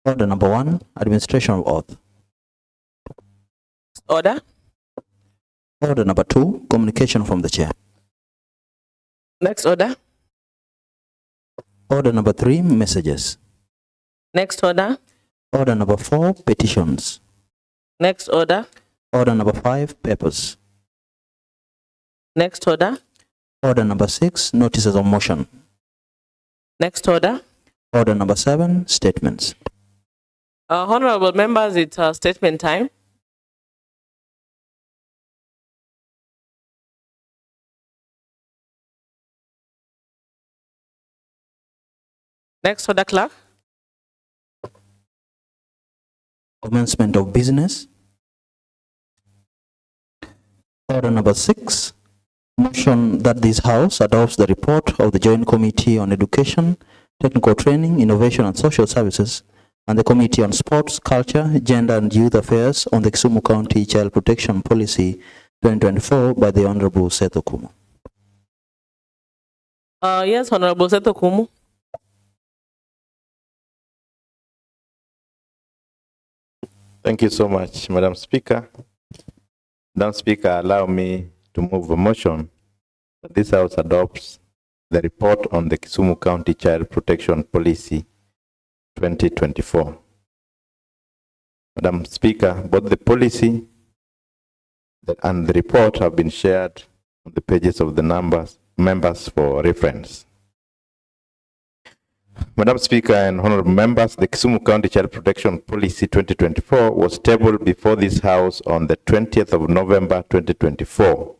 Order number 1, administration of oath. Order. Order number 2, communication from the chair. Next order. Order number 3, messages. Next order. Order number 4, petitions. Next order. Order number 5, papers. Next order. Order number 6, notices of motion. Next order. Order number 7, statements. Honorable members, it's statement time. Next order, clerk. Commencement of business. Order number 6, motion that this House adopts the report of the Joint Committee on Education, Technical Training, Innovation and Social Services, and the Committee on Sports, Culture, Gender and Youth Affairs on the Kisumu County Child Protection Policy 2024 by the Honorable Seth Okumu. Yes, Honorable Seth Okumu. Thank you so much, Madam Speaker. Madam Speaker, allow me to move a motion that this House adopts the report on the Kisumu County Child Protection Policy 2024. Madam Speaker, both the policy and the report have been shared on the pages of the members for reference. Madam Speaker and honorable members, the Kisumu County Child Protection Policy 2024 was tabled before this House on the 20th of November 2024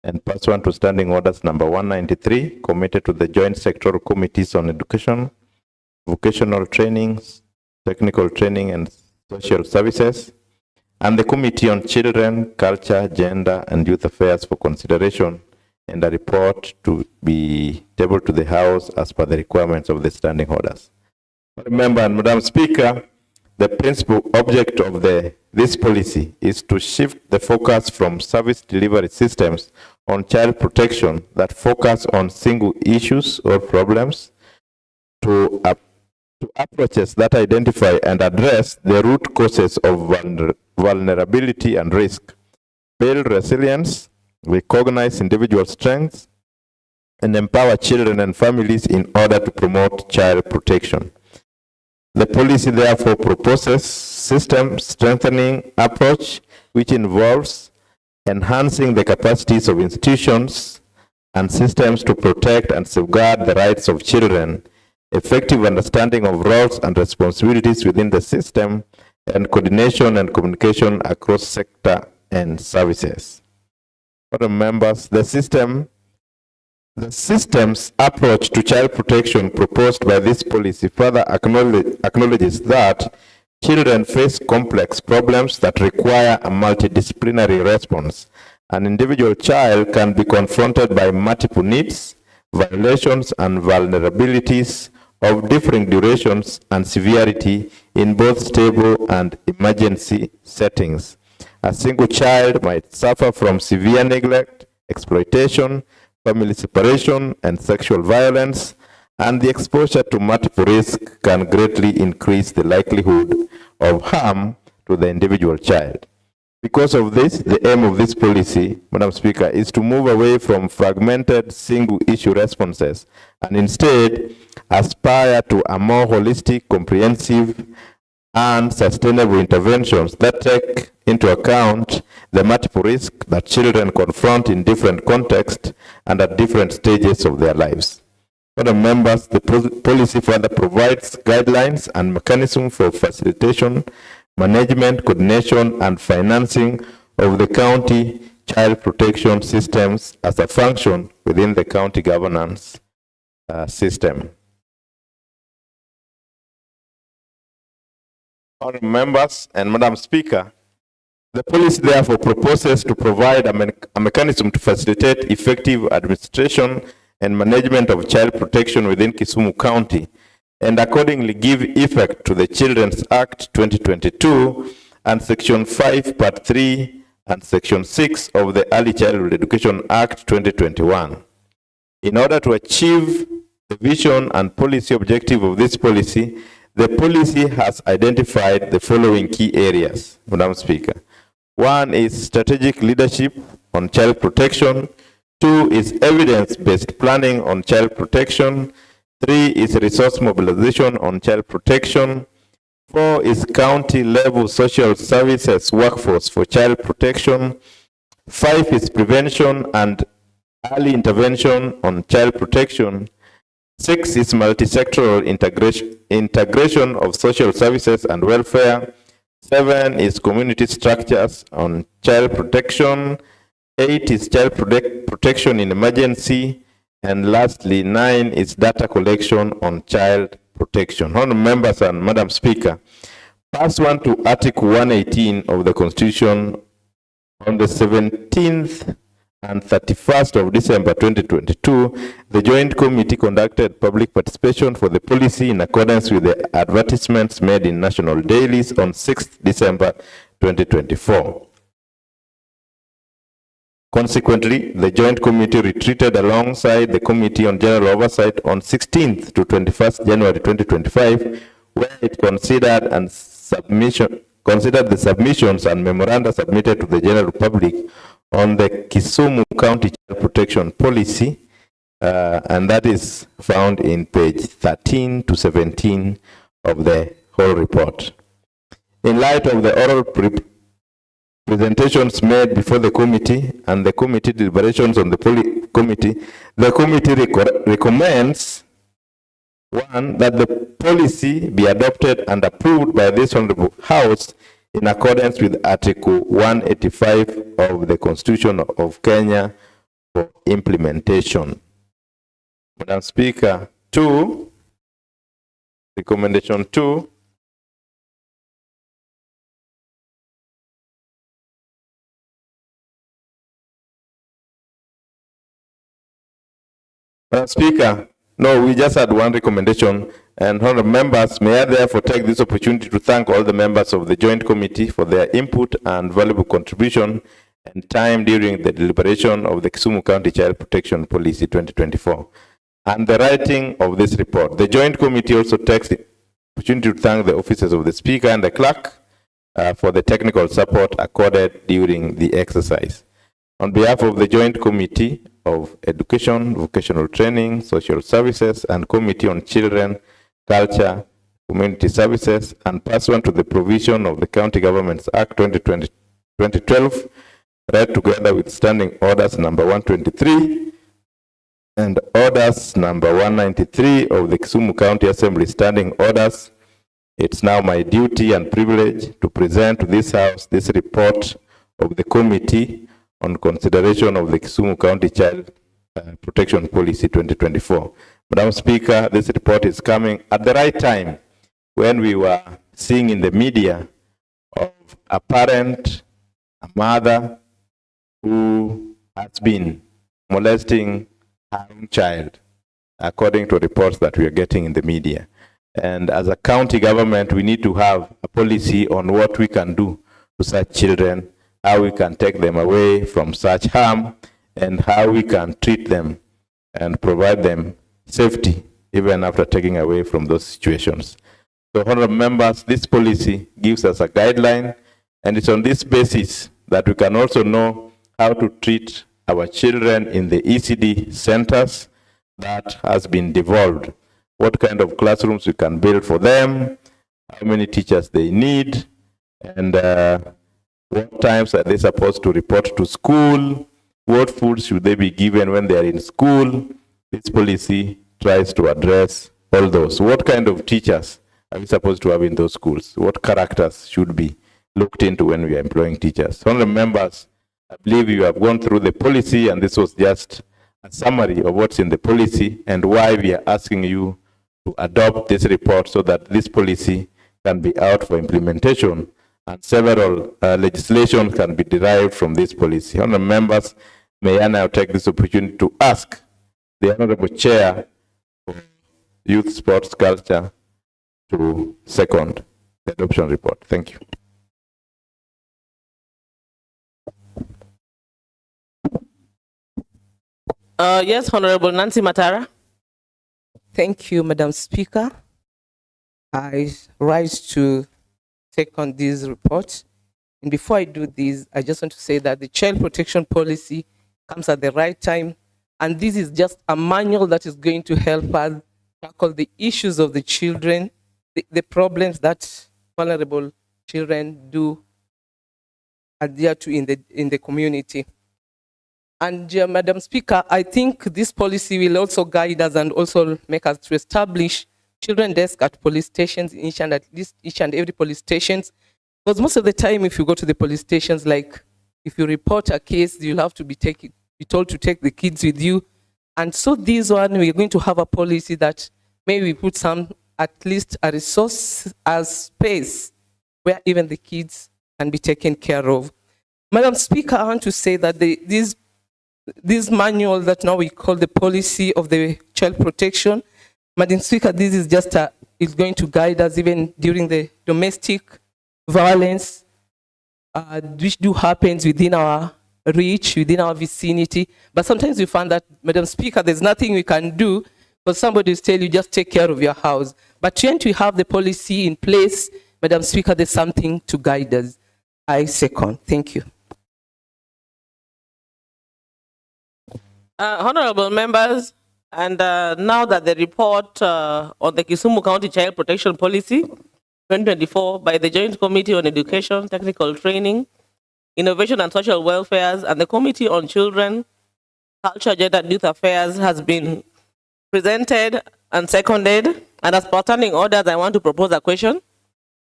and pursuant to Standing Orders number 193, committed to the Joint Sectoral Committees on Education, Vocational Trainings, Technical Training and Social Services, and the Committee on Children, Culture, Gender and Youth Affairs for consideration, and a report to be tabled to the House as per the requirements of the standing orders. Remember, and Madam Speaker, the principal object of this policy is to shift the focus from service delivery systems on child protection that focus on single issues or problems to approaches that identify and address the root causes of vulnerability and risk, build resilience, recognize individual strengths, and empower children and families in order to promote child protection. The policy therefore proposes system strengthening approach which involves enhancing the capacities of institutions and systems to protect and safeguard the rights of children, effective understanding of roles and responsibilities within the system, and coordination and communication across sector and services. Members, the system's approach to child protection proposed by this policy further acknowledges that children face complex problems that require a multidisciplinary response. An individual child can be confronted by multiple needs, violations, and vulnerabilities of differing durations and severity in both stable and emergency settings. A single child might suffer from severe neglect, exploitation, family separation, and sexual violence, and the exposure to multiple risks can greatly increase the likelihood of harm to the individual child. Because of this, the aim of this policy, Madam Speaker, is to move away from fragmented single-issue responses and instead aspire to a more holistic, comprehensive, and sustainable interventions that take into account the multiple risks that children confront in different contexts and at different stages of their lives. Other members, the policy further provides guidelines and mechanisms for facilitation, management, coordination, and financing of the county child protection systems as a function within the county governance system. Honourable members and Madam Speaker, the policy therefore proposes to provide a mechanism to facilitate effective administration and management of child protection within Kisumu County, and accordingly give effect to the Children's Act 2022 and Section 5, Part 3 and Section 6 of the Early Childhood Education Act 2021. In order to achieve the vision and policy objective of this policy, The policy has identified the following key areas, Madam Speaker. One is strategic leadership on child protection. Two is evidence-based planning on child protection. Three is resource mobilization on child protection. Four is county-level social services workforce for child protection. Five is prevention and early intervention on child protection. Six is multi-sectoral integration of social services and welfare. Seven is community structures on child protection. Eight is child protection in emergency. And lastly, 9 is data collection on child protection. Honourable members and Madam Speaker, pursuant to Article 118 of the Constitution, on the 17th and 31st of December 2022, the Joint Committee conducted public participation for the policy in accordance with the advertisements made in national dailies on 6th December 2024. Consequently, the Joint Committee retreated alongside the Committee on General Oversight on 16th to 21st January 2025, where it considered the submissions and memoranda submitted to the general public on the Kisumu County Child Protection Policy, and that is found in page 13 to 17 of the whole report. In light of the oral presentations made before the committee and the committee deliberations on the committee recommends, one, that the policy be adopted and approved by this Honorable House in accordance with Article 185 of the Constitution of Kenya for implementation. Madam Speaker, recommendation 2, Madam Speaker, no, we just had one recommendation, and honourable members, may I therefore take this opportunity to thank all the members of the Joint Committee for their input and valuable contribution and time during the deliberation of the Kisumu County Child Protection Policy 2024 and the writing of this report. The Joint Committee also takes the opportunity to thank the officers of the Speaker and the Clerk for the technical support accorded during the exercise. On behalf of the Joint Committee of Education, Vocational Training, Social Services, and Committee on Children, Culture, Community Services, and pursuant to the provision of the County Governments Act 2012, read together with Standing Orders number 123 and Orders number 193 of the Kisumu County Assembly Standing Orders, it's now my duty and privilege to present to this House this report of the Committee on consideration of the Kisumu County Child Protection Policy 2024. Madam Speaker, this report is coming at the right time when we were seeing in the media of a parent, a mother who has been molesting her own child, according to reports that we are getting in the media. And as a county government, we need to have a policy on what we can do to such children, how we can take them away from such harm, and how we can treat them and provide them safety even after taking away from those situations. So, honorable members, this policy gives us a guideline, and it's on this basis that we can also know how to treat our children in the ECD centers that has been devolved, what kind of classrooms we can build for them, how many teachers they need, and what times are they supposed to report to school? What food should they be given when they are in school? This policy tries to address all those. What kind of teachers are we supposed to have in those schools? What characters should be looked into when we are employing teachers? Honorable members, I believe you have gone through the policy, and this was just a summary of what's in the policy and why we are asking you to adopt this report so that this policy can be out for implementation and several legislation can be derived from this policy. Honourable members, may I now take this opportunity to ask the Honourable Chair for Youth, Sports, Culture to second the adoption report. Thank you. Yes, Honorable Nancy Matara. Thank you, Madam Speaker. I rise to take on these reports. And before I do this, I just want to say that the child protection policy comes at the right time. And this is just a manual that is going to help us tackle the issues of the children, the problems that vulnerable children do adhere to in the community. And Madam Speaker, I think this policy will also guide us and also make us to establish children desk at police stations, at least each and every police stations. Because most of the time, if you go to the police stations, like if you report a case, you'll have to be told to take the kids with you. And so this one, we're going to have a policy that maybe put at least a resource as space where even the kids can be taken care of. Madam Speaker, I want to say that this manual that now we call the policy of the child protection, Madam Speaker, this is just it's going to guide us even during the domestic violence, which do happens within our reach, within our vicinity. But sometimes we find that, Madam Speaker, there's nothing we can do because somebody will tell you just take care of your house. But when we have the policy in place, Madam Speaker, there's something to guide us. I second. Thank you. Honorable members, and now that the report on the Kisumu County Child Protection Policy 2024 by the Joint Committee on Education, Technical Training, Innovation and Social Welfare and the Committee on Children, Culture, Gender and Youth Affairs has been presented and seconded, and as per standing orders, I want to propose a question,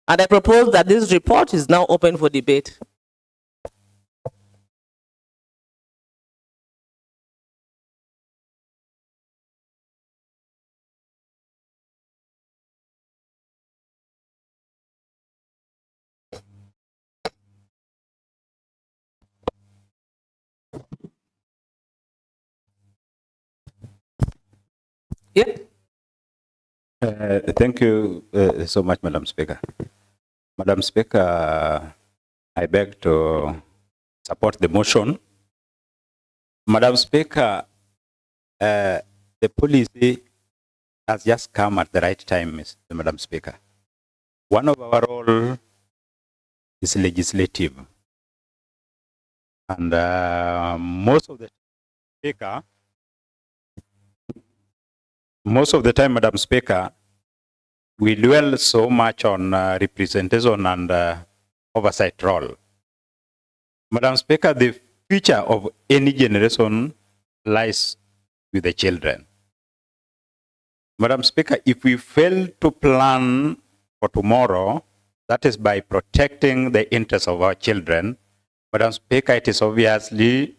and I propose that this report is now open for debate. Yeah. Thank you so much, Madam Speaker. Madam Speaker, I beg to support the motion. Madam Speaker, the policy has just come at the right time, Madam Speaker. One of our role is legislative. And most of the time, Madam Speaker, we dwell so much on representation and oversight role. Madam Speaker, the future of any generation lies with the children. Madam Speaker, if we fail to plan for tomorrow, that is by protecting the interests of our children, Madam Speaker, it is obviously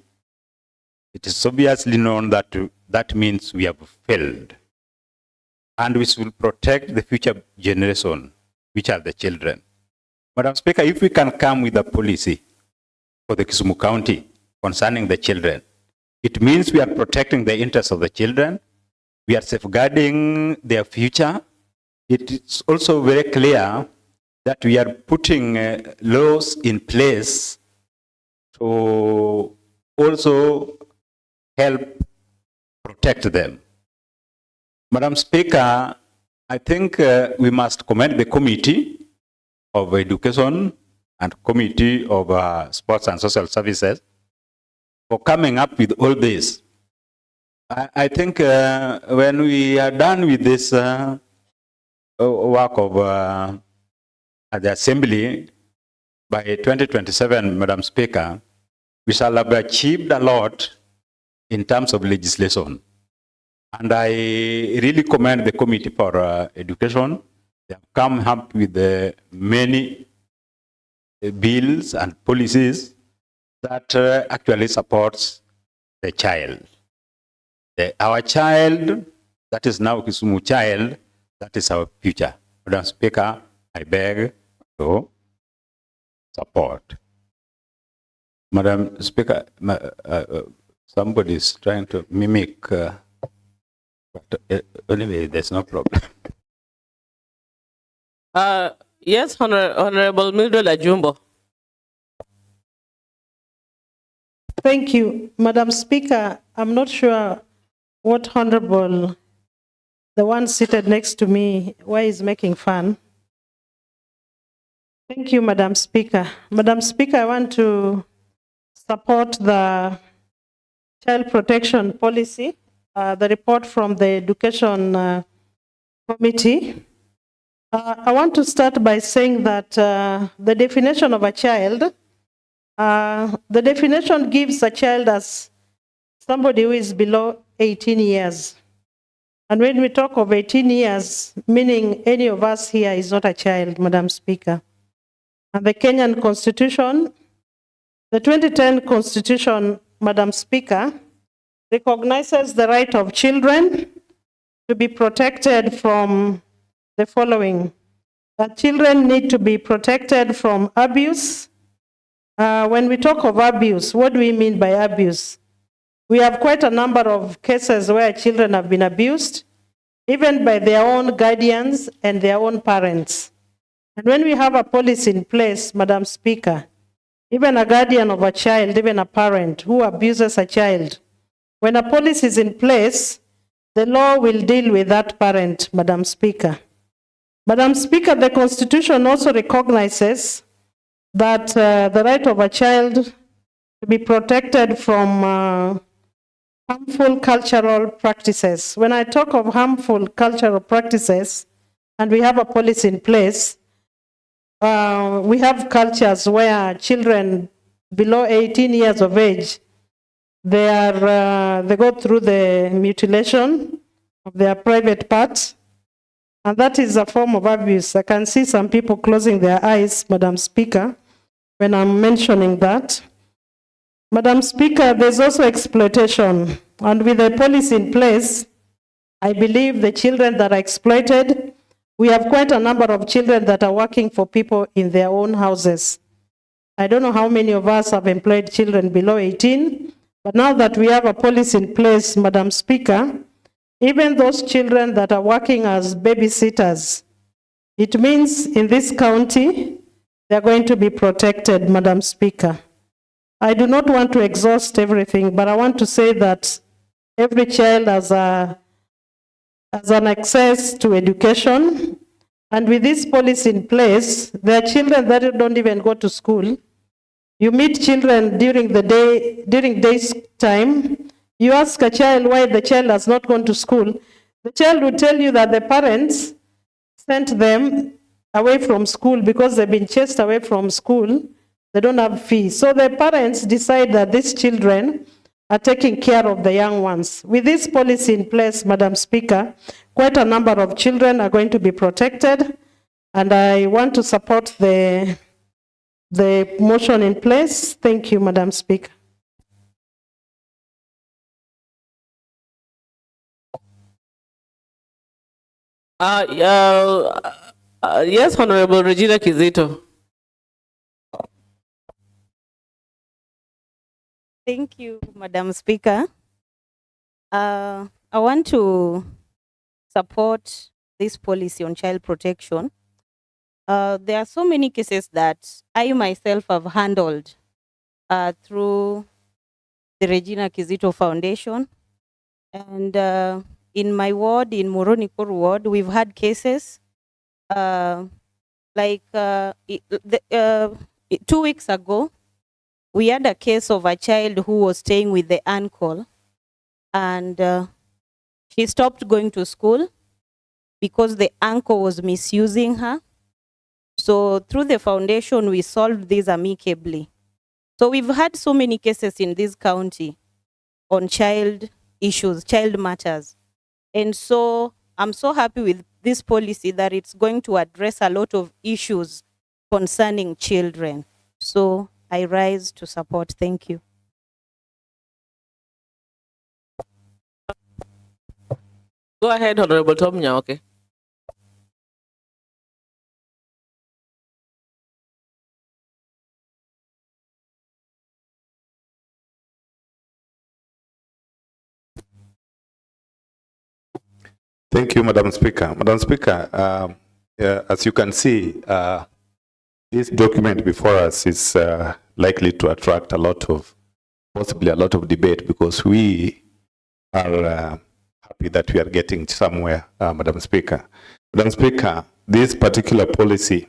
known that that means we have failed. And we should protect the future generation, which are the children. Madam Speaker, if we can come with a policy for the Kisumu County concerning the children, it means we are protecting the interests of the children, we are safeguarding their future. It is also very clear that we are putting laws in place to also help protect them. Madam Speaker, I think we must commend the Committee of Education and Committee of Sports and Social Services for coming up with all this. I think when we are done with this work of the Assembly by 2027, Madam Speaker, we shall have achieved a lot in terms of legislation. And I really commend the Committee for Education. They have come up with many bills and policies that actually supports the child. Our child, that is now Kisumu child, that is our future. Madam Speaker, I beg to support. Madam Speaker, somebody is trying to mimic. But anyway, there's no problem. Yes, Honorable Mildred Ajumbo. Thank you. Madam Speaker, I'm not sure what Honorable the one seated next to me, why he's making fun. Thank you, Madam Speaker. Madam Speaker, I want to support the child protection policy, the report from the Education Committee. I want to start by saying that the definition of a child, the definition gives a child as somebody who is below 18 years. And when we talk of 18 years, meaning any of us here is not a child, Madam Speaker. And the Kenyan Constitution, the 2010 Constitution, Madam Speaker, recognizes the right of children to be protected from the following. That children need to be protected from abuse. When we talk of abuse, what do we mean by abuse? We have quite a number of cases where children have been abused, even by their own guardians and their own parents. And when we have a policy in place, Madam Speaker, even a guardian of a child, even a parent who abuses a child, when a policy is in place, the law will deal with that parent, Madam Speaker. Madam Speaker, the Constitution also recognizes that the right of a child to be protected from harmful cultural practices. When I talk of harmful cultural practices, and we have a policy in place, we have cultures where children below 18 years of age, they go through the mutilation of their private parts, and that is a form of abuse. I can see some people closing their eyes, Madam Speaker, when I'm mentioning that. Madam Speaker, there's also exploitation, and with a policy in place, I believe the children that are exploited, we have quite a number of children that are working for people in their own houses. I don't know how many of us have employed children below 18, but now that we have a policy in place, Madam Speaker, even those children that are working as babysitters, it means in this county, they're going to be protected, Madam Speaker. I do not want to exhaust everything, but I want to say that every child has an access to education. And with this policy in place, there are children that don't even go to school. You meet children during the day, during day's time. You ask a child why the child has not gone to school. The child will tell you that the parents sent them away from school because they've been chased away from school. They don't have fees. So the parents decide that these children are taking care of the young ones. With this policy in place, Madam Speaker, quite a number of children are going to be protected, and I want to support the motion in place. Thank you, Madam Speaker. Yes, Honorable Regina Kizito. Thank you, Madam Speaker. I want to support this policy on child protection. There are so many cases that I myself have handled through the Regina Kizito Foundation. And in my ward, in Moronikor ward, we've had cases 2 weeks ago, we had a case of a child who was staying with the uncle, and she stopped going to school because the uncle was misusing her. So through the foundation, we solved this amicably. So we've had so many cases in this county on child issues, child matters. And so I'm so happy with this policy that it's going to address a lot of issues concerning children. So I rise to support. Thank you. Go ahead, Honorable Tom Nyaoke. Thank you, Madam Speaker. Madam Speaker, as you can see, this document before us is likely to attract possibly a lot of debate, because we are happy that we are getting somewhere, Madam Speaker. Madam Speaker, this particular policy,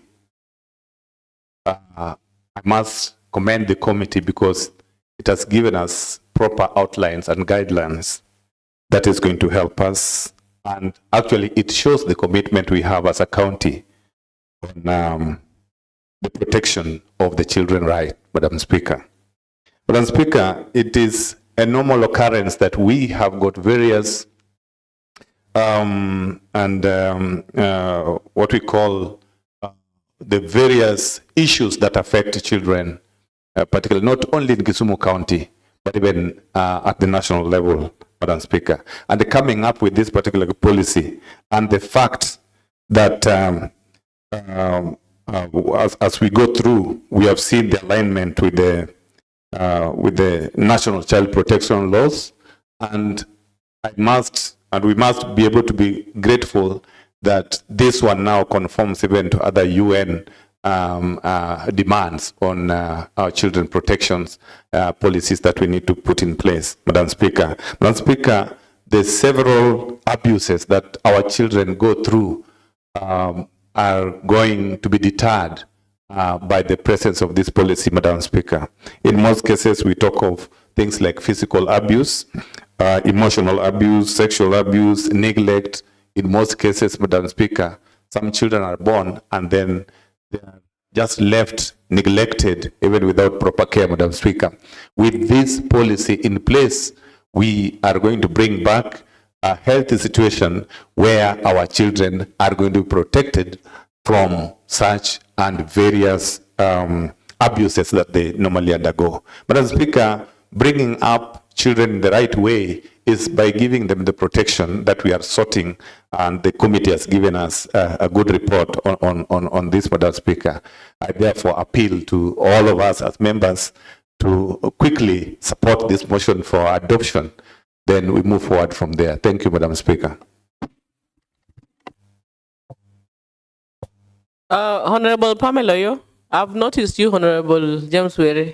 I must commend the committee because it has given us proper outlines and guidelines that is going to help us. And actually, it shows the commitment we have as a county on the protection of the children's right, Madam Speaker. Madam Speaker, it is a normal occurrence that we have got various what we call the various issues that affect children, particularly not only in Kisumu County, but even at the national level, Madam Speaker. And coming up with this particular policy and the fact that as we go through, we have seen the alignment with the national child protection laws, and we must be able to be grateful that this one now conforms even to other UN demands on our children protections policies that we need to put in place, Madam Speaker. Madam Speaker, the several abuses that our children go through are going to be deterred by the presence of this policy, Madam Speaker. In most cases, we talk of things like physical abuse, emotional abuse, sexual abuse, neglect. In most cases, Madam Speaker, some children are born and then they are just left neglected, even without proper care, Madam Speaker. With this policy in place, we are going to bring back a healthy situation where our children are going to be protected from such and various abuses that they normally undergo. Madam Speaker, bringing up children in the right way is by giving them the protection that we are sorting, and the committee has given us a good report on this, Madam Speaker. I therefore appeal to all of us as members to quickly support this motion for adoption. Then we move forward from there. Thank you, Madam Speaker. Honorable Pamela, I've noticed you, Honorable James Were,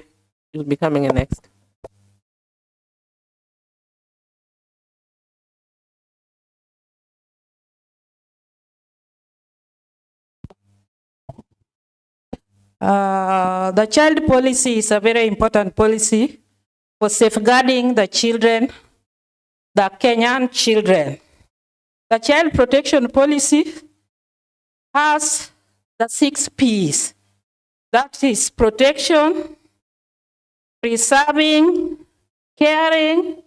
you'll be coming in next. The child policy is a very important policy for safeguarding the children, the Kenyan children. The child protection policy has the 6 P's. That is protection, preserving, caring,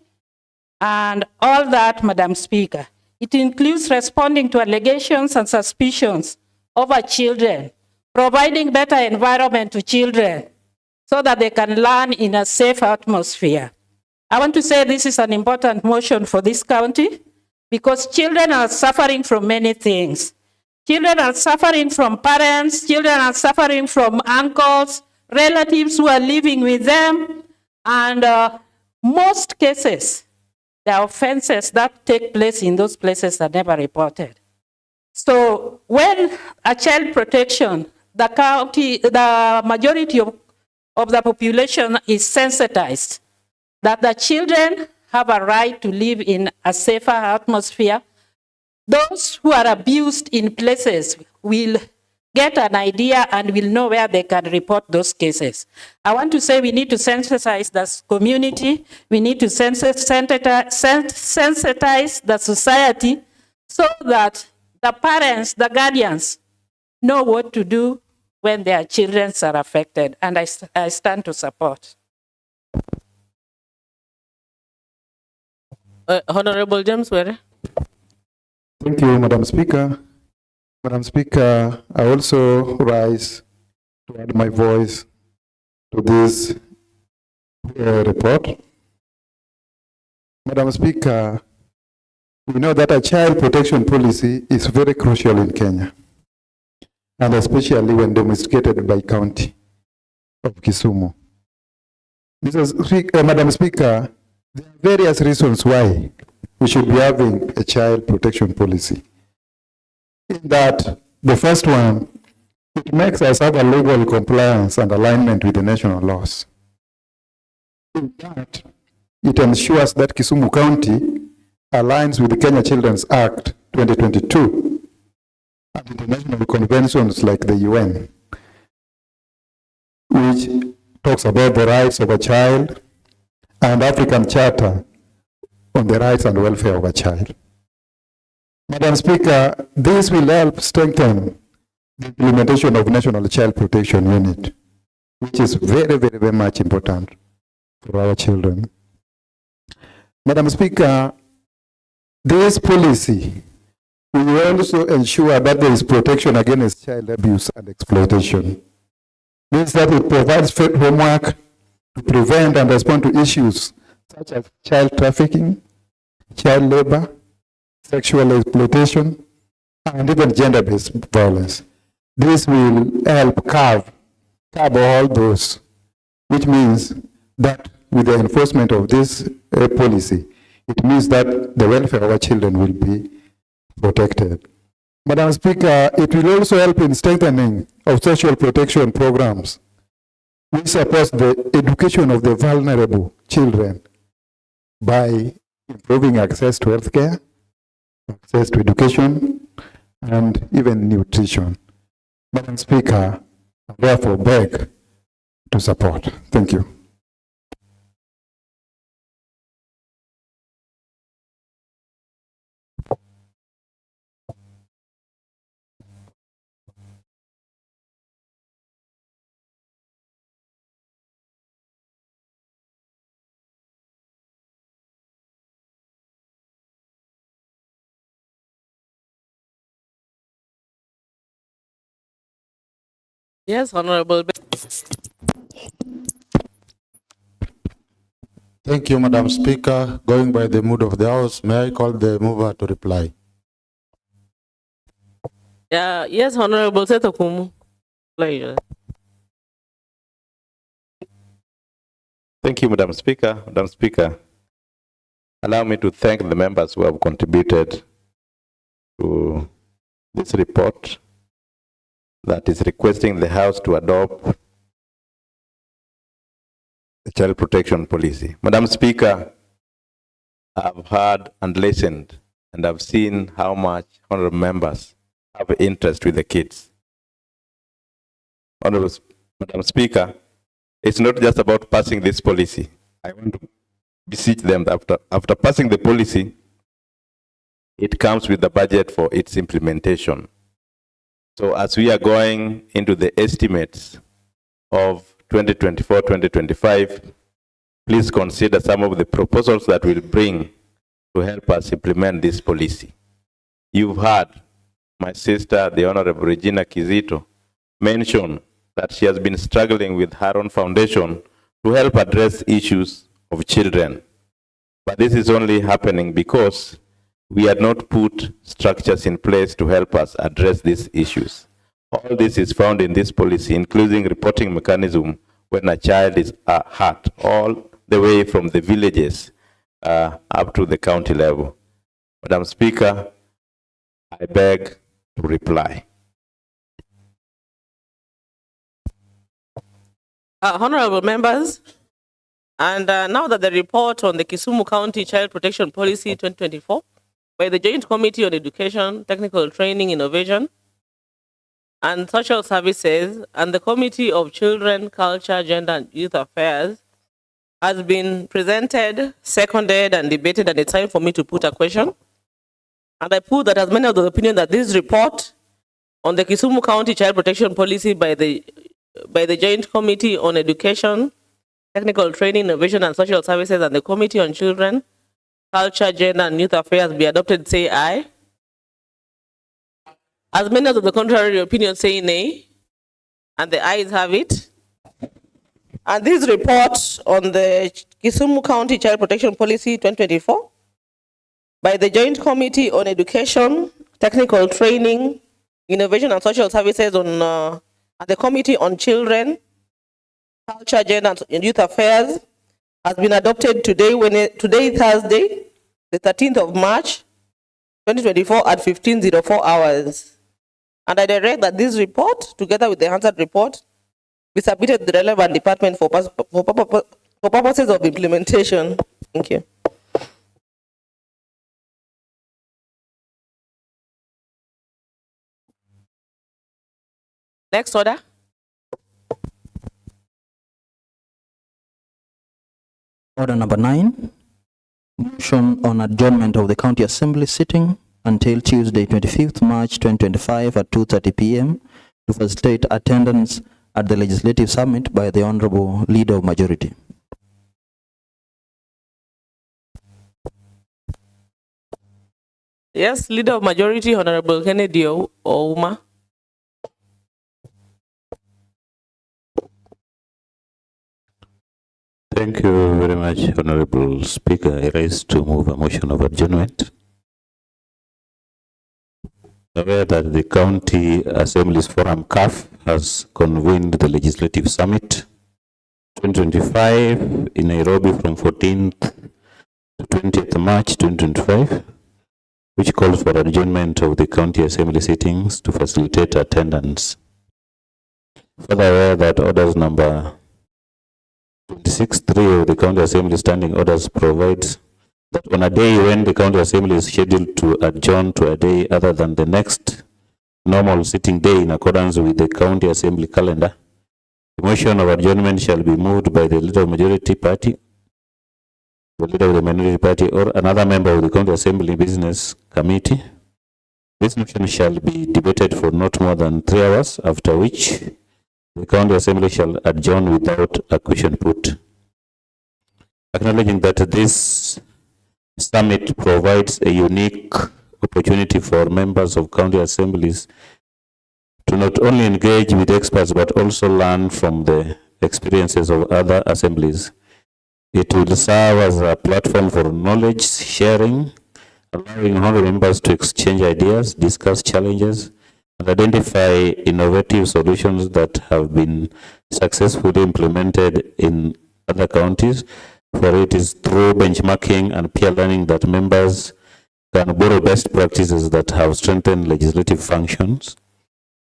and all that, Madam Speaker. It includes responding to allegations and suspicions over children, providing better environment to children so that they can learn in a safe atmosphere. I want to say this is an important motion for this county because children are suffering from many things. Children are suffering from parents, children are suffering from uncles, relatives who are living with them, and most cases, the offenses that take place in those places are never reported. So when a child protection, the majority of the population is sensitized that the children have a right to live in a safer atmosphere, those who are abused in places will get an idea and will know where they can report those cases. I want to say we need to sensitize the community, we need to sensitize the society so that the parents, the guardians, know what to do when their children are affected, and I stand to support. Honorable James Were. Thank you, Madam Speaker. Madam Speaker, I also rise to add my voice to this report. Madam Speaker, we know that a child protection policy is very crucial in Kenya, and especially when domesticated by county of Kisumu. Madam Speaker, there are various reasons why we should be having a child protection policy. In that, the first one, it makes us have a legal compliance and alignment with the national laws. In that, it ensures that Kisumu County aligns with the Kenya Children's Act 2022 and international conventions like the UN, which talks about the rights of a child, and African Charter on the rights and welfare of a child. Madam Speaker, this will help strengthen the implementation of National Child Protection Unit, which is very, very, very much important for our children. Madam Speaker, this policy will also ensure that there is protection against child abuse and exploitation. Means that it provides framework to prevent and respond to issues such as child trafficking, child labor, sexual exploitation, and even gender-based violence. This will help curb all those, which means that with the enforcement of this policy, it means that the welfare of our children will be protected. Madam Speaker, it will also help in strengthening of social protection programs, which supports the education of the vulnerable children by improving access to healthcare, access to education, and even nutrition. Madam Speaker, I therefore beg to support. Thank you. Yes, Honorable. Thank you, Madam Speaker. Going by the mood of the House, may I call the mover to reply? Yeah, yes, Honorable Setokumu. Pleasure. Thank you, Madam Speaker. Madam Speaker, allow me to thank the members who have contributed to this report that is requesting the House to adopt the child protection policy. Madam Speaker, I've heard and listened, and I've seen how much honorable members have interest with the kids. Honorable Madam Speaker, it's not just about passing this policy. I want to beseech them that after passing the policy, it comes with the budget for its implementation. So as we are going into the estimates of 2024-2025, please consider some of the proposals that will bring to help us implement this policy. You've heard my sister, the Honorable Regina Kizito, mention that she has been struggling with her own foundation to help address issues of children. But this is only happening because we had not put structures in place to help us address these issues. All this is found in this policy, including reporting mechanism when a child is hurt, all the way from the villages up to the county level. Madam Speaker, I beg to reply. Honorable members, and now that the report on the Kisumu County Child Protection Policy 2024 by the Joint Committee on Education, Technical Training, Innovation, and Social Services, and the Committee of Children, Culture, Gender, and Youth Affairs has been presented, seconded, and debated, and it's time for me to put a question. And I put that as many of the opinion that this report on the Kisumu County Child Protection Policy by the Joint Committee on Education, Technical Training, Innovation, and Social Services, and the Committee on Children, Culture, Gender, and Youth Affairs be adopted, say aye. As many of the contrary opinion say nay, and the ayes have it. And this report on the Kisumu County Child Protection Policy 2024 by the Joint Committee on Education, Technical Training, Innovation, and Social Services and the Committee on Children, Culture, Gender, and Youth Affairs has been adopted today, Thursday, the 13th of March, 2024 at 15:04 hours. And I direct that this report, together with the answered report, be submitted to the relevant department for purposes of implementation. Thank you. Next order. Order number 9, motion on adjournment of the County Assembly sitting until Tuesday, 25th March 2025 at 2:30 p.m. to facilitate attendance at the Legislative Summit by the Honorable Leader of Majority. Yes, Leader of Majority, Honorable Kennedy Ouma. Thank you very much, Honorable Speaker. I rise to move a motion of adjournment. Aware that the County Assembly's Forum CAF has convened the Legislative Summit 2025 in Nairobi from 14th to 20th March 2025, which calls for adjournment of the County Assembly sittings to facilitate attendance. Further aware that orders number 26.3 of the County Assembly Standing Orders provides that on a day when the County Assembly is scheduled to adjourn to a day other than the next normal sitting day in accordance with the County Assembly calendar, the motion of adjournment shall be moved by the Leader of Majority Party, the Leader of the Minority Party, or another member of the County Assembly Business Committee. This motion shall be debated for not more than 3 hours, after which the County Assembly shall adjourn without a question put. Acknowledging that this summit provides a unique opportunity for members of county assemblies to not only engage with experts but also learn from the experiences of other assemblies. It will serve as a platform for knowledge sharing, allowing honorable members to exchange ideas, discuss challenges, and identify innovative solutions that have been successfully implemented in other counties. For it is through benchmarking and peer learning that members can borrow best practices that have strengthened legislative functions,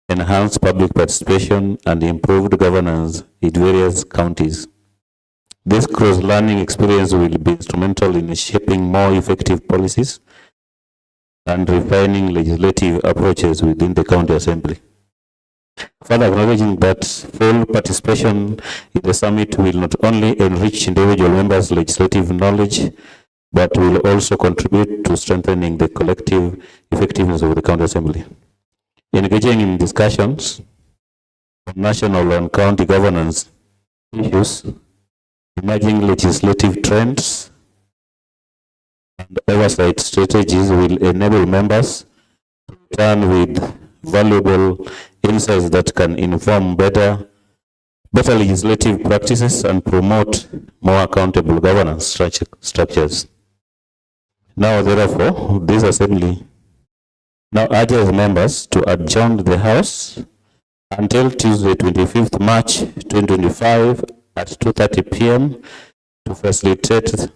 enhanced public participation, and improved governance in various counties. This cross-learning experience will be instrumental in shaping more effective policies and refining legislative approaches within the County Assembly. Further acknowledging that full participation in the summit will not only enrich individual members' legislative knowledge, but will also contribute to strengthening the collective effectiveness of the County Assembly. Engaging in discussions on national and county governance issues, emerging legislative trends, and oversight strategies will enable members to return with valuable insights that can inform better legislative practices and promote more accountable governance structures. Now, therefore, this assembly now urges members to adjourn the House until Tuesday, 25th March 2025 at 2:30 p.m. to facilitate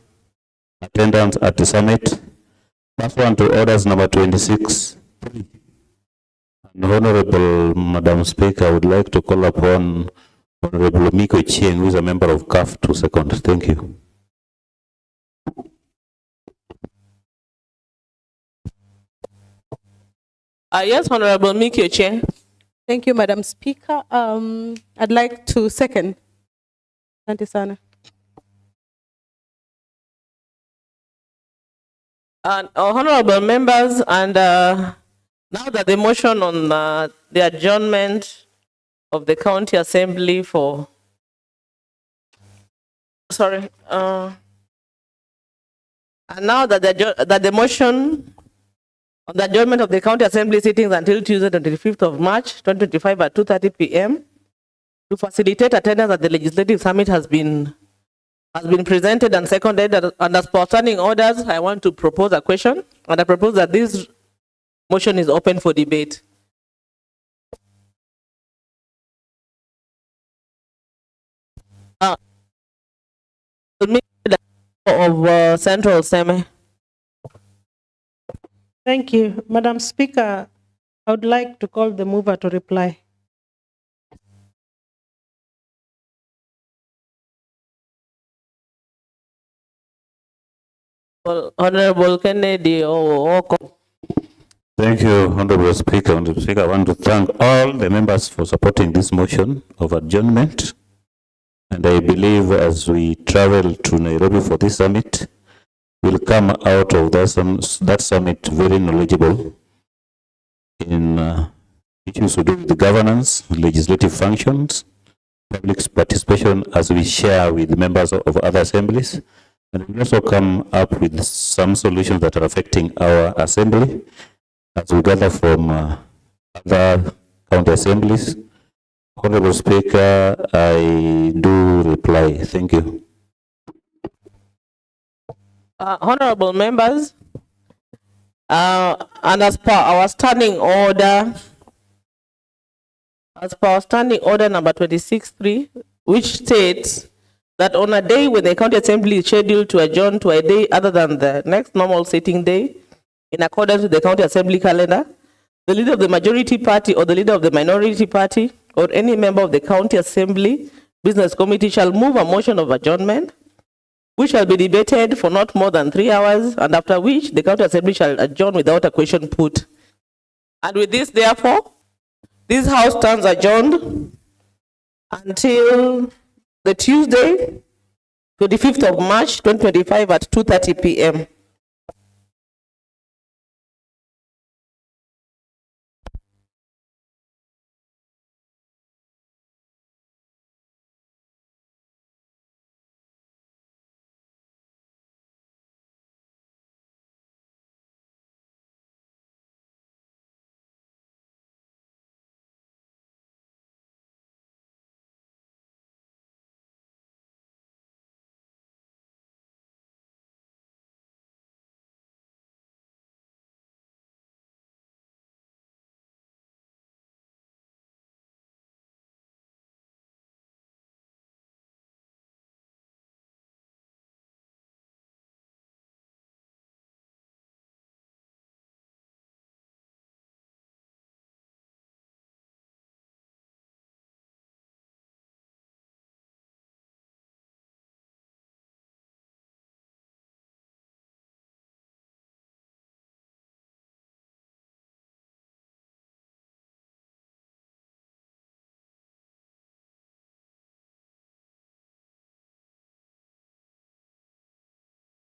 attendance at the summit. Pursuant to orders number 26. Honorable Madam Speaker, I would like to call upon Honorable Miko Chieng, who is a member of CAF, to second. Thank you. Yes, Honorable Miko Chieng. Thank you, Madam Speaker. I'd like to second. Asante sana. And honorable members, and now that the motion on the adjournment of the County Assembly for, sorry, and now that the motion on the adjournment of the County Assembly sittings until Tuesday, 25th of March, 2025 at 2:30 p.m. to facilitate attendance at the Legislative Summit has been presented and seconded, and as per standing orders, I want to propose a question, and I propose that this motion is open for debate. Of Central Seme. Thank you. Madam Speaker, I would like to call the mover to reply. Honorable Kennedy Oko. Thank you, Honorable Speaker. Honorable Speaker, I want to thank all the members for supporting this motion of adjournment. And I believe as we travel to Nairobi for this summit, we'll come out of that summit very knowledgeable in issues to do with the governance, legislative functions, public participation as we share with members of other assemblies. And we'll also come up with some solutions that are affecting our assembly as we gather from other county assemblies. Honorable Speaker, I do reply. Thank you. Honorable members, and as per our standing order, number 26.3, which states that on a day when the county assembly is scheduled to adjourn to a day other than the next normal sitting day, in accordance with the county assembly calendar, the leader of the majority party or the leader of the minority party or any member of the county assembly business committee shall move a motion of adjournment, which shall be debated for not more than 3 hours, and after which the county assembly shall adjourn without a question put. And with this, therefore, this house stands adjourned until the Tuesday, 25th of March, 2025 at 2:30 p.m.